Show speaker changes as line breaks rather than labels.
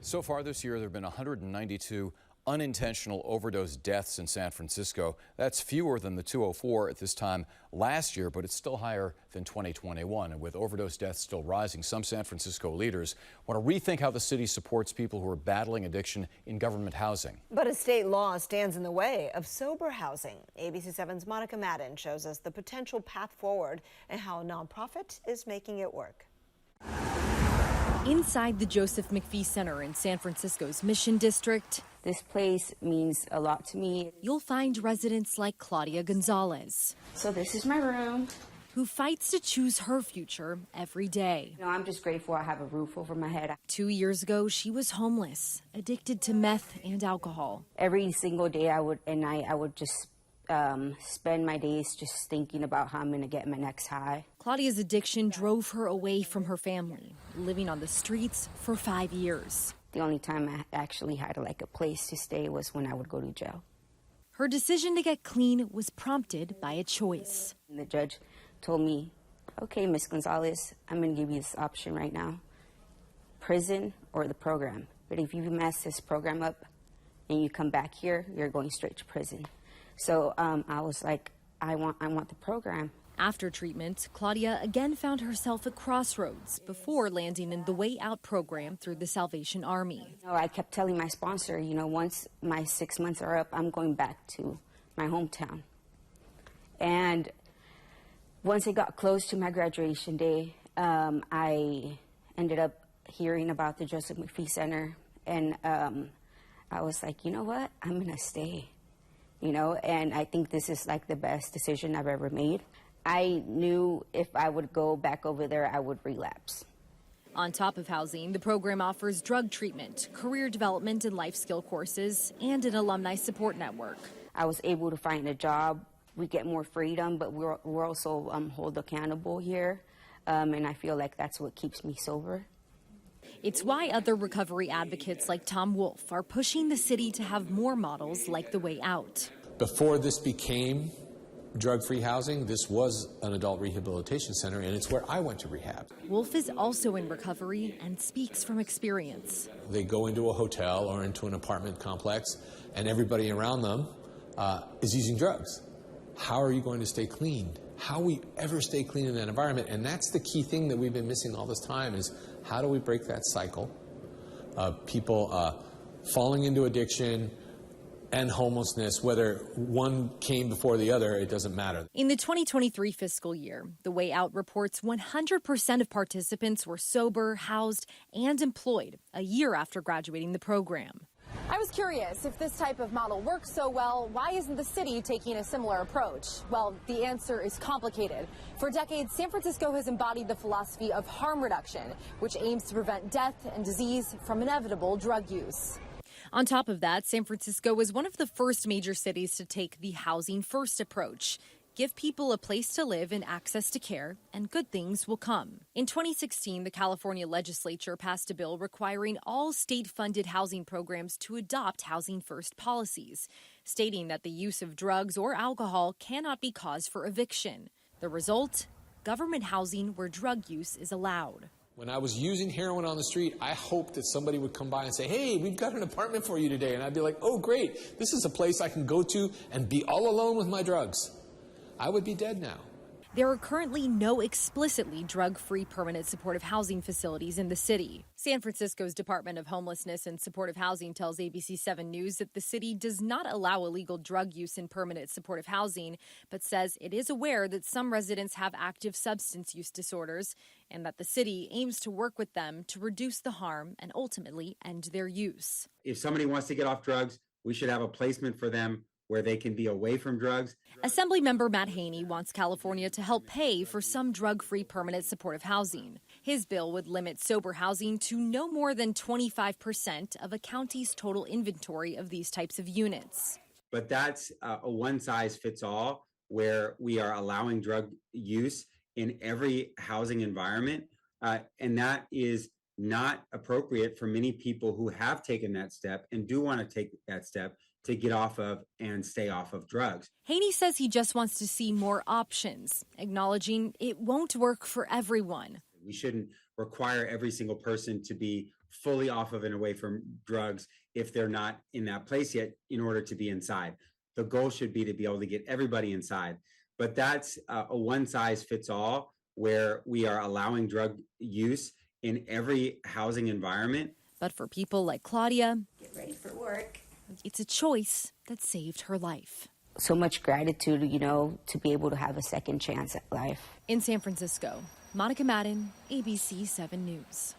So far this year, there have been 192 unintentional overdose deaths in San Francisco. That's fewer than the 204 at this time last year, but it's still higher than 2021. And with overdose deaths still rising, some San Francisco leaders want to rethink how the city supports people who are battling addiction in government housing.
But a state law stands in the way of sober housing. ABC 7's Monica Madden shows us the potential path forward and how a nonprofit is making it work.
Inside the Joseph McPhee Center in San Francisco's Mission District,
this place means a lot to me.
You'll find residents like Claudia Gonzalez.
So this is my room.
Who fights to choose her future every day.
I'm just grateful I have a roof over my head.
2 years ago, she was homeless, addicted to meth and alcohol.
Every single day I would just spend my days just thinking about how I'm going to get my next high.
Claudia's addiction drove her away from her family, living on the streets for 5 years.
The only time I actually had a place to stay was when I would go to jail.
Her decision to get clean was prompted by a choice.
And the judge told me, okay, Miss Gonzalez, I'm going to give you this option right now, prison or the program. But if you mess this program up and you come back here, you're going straight to prison. So I was like, I want the program.
After treatment, Claudia again found herself at crossroads before landing in the Way Out program through the Salvation Army.
I kept telling my sponsor, once my 6 months are up, I'm going back to my hometown. And once it got close to my graduation day, I ended up hearing about the Joseph McPhee Center. And I was like, you know what? I'm going to stay. And I think this is the best decision I've ever made. I knew if I would go back over there, I would relapse.
On top of housing, the program offers drug treatment, career development and life skill courses, and an alumni support network.
I was able to find a job. We get more freedom, but we're also held accountable here. And I feel like that's what keeps me sober.
It's why other recovery advocates like Tom Wolf are pushing the city to have more models like the Way Out.
Before this became drug-free housing, this was an adult rehabilitation center, and it's where I went to rehab.
Wolf is also in recovery and speaks from experience.
They go into a hotel or into an apartment complex, and everybody around them is using drugs. How are you going to stay clean? How we ever stay clean in that environment? And that's the key thing that we've been missing all this time is how do we break that cycle of people falling into addiction and homelessness, whether one came before the other, it doesn't matter.
In the 2023 fiscal year, the Way Out reports 100% of participants were sober, housed, and employed a year after graduating the program.
I was curious, if this type of model works so well, why isn't the city taking a similar approach? Well, the answer is complicated. For decades, San Francisco has embodied the philosophy of harm reduction, which aims to prevent death and disease from inevitable drug use.
On top of that, San Francisco was one of the first major cities to take the housing first approach. Give people a place to live and access to care, and good things will come. In 2016, the California legislature passed a bill requiring all state-funded housing programs to adopt housing first policies, stating that the use of drugs or alcohol cannot be cause for eviction. The result? Government housing where drug use is allowed.
When I was using heroin on the street, I hoped that somebody would come by and say, hey, we've got an apartment for you today. And I'd be like, oh, great. This is a place I can go to and be all alone with my drugs. I would be dead now.
There are currently no explicitly drug-free permanent supportive housing facilities in the city. San Francisco's Department of Homelessness and Supportive Housing tells ABC 7 News that the city does not allow illegal drug use in permanent supportive housing, but says it is aware that some residents have active substance use disorders and that the city aims to work with them to reduce the harm and ultimately end their use.
If somebody wants to get off drugs, we should have a placement for them where they can be away from drugs.
Assemblymember Matt Haney wants California to help pay for some drug-free permanent supportive housing. His bill would limit sober housing to no more than 25% of a county's total inventory of these types of units.
But that's a one-size-fits-all where we are allowing drug use in every housing environment, and that is not appropriate for many people who have taken that step and do want to take that step to get off of and stay off of drugs.
Haney says he just wants to see more options, acknowledging it won't work for everyone.
We shouldn't require every single person to be fully off of and away from drugs if they're not in that place yet in order to be inside. The goal should be to be able to get everybody inside. But that's a one size fits all where we are allowing drug use in every housing environment.
But for people like Claudia,
Get ready for work.
it's a choice that saved her life.
So much gratitude, you know, to be able to have a second chance at life.
In San Francisco, Monica Madden, ABC 7 News.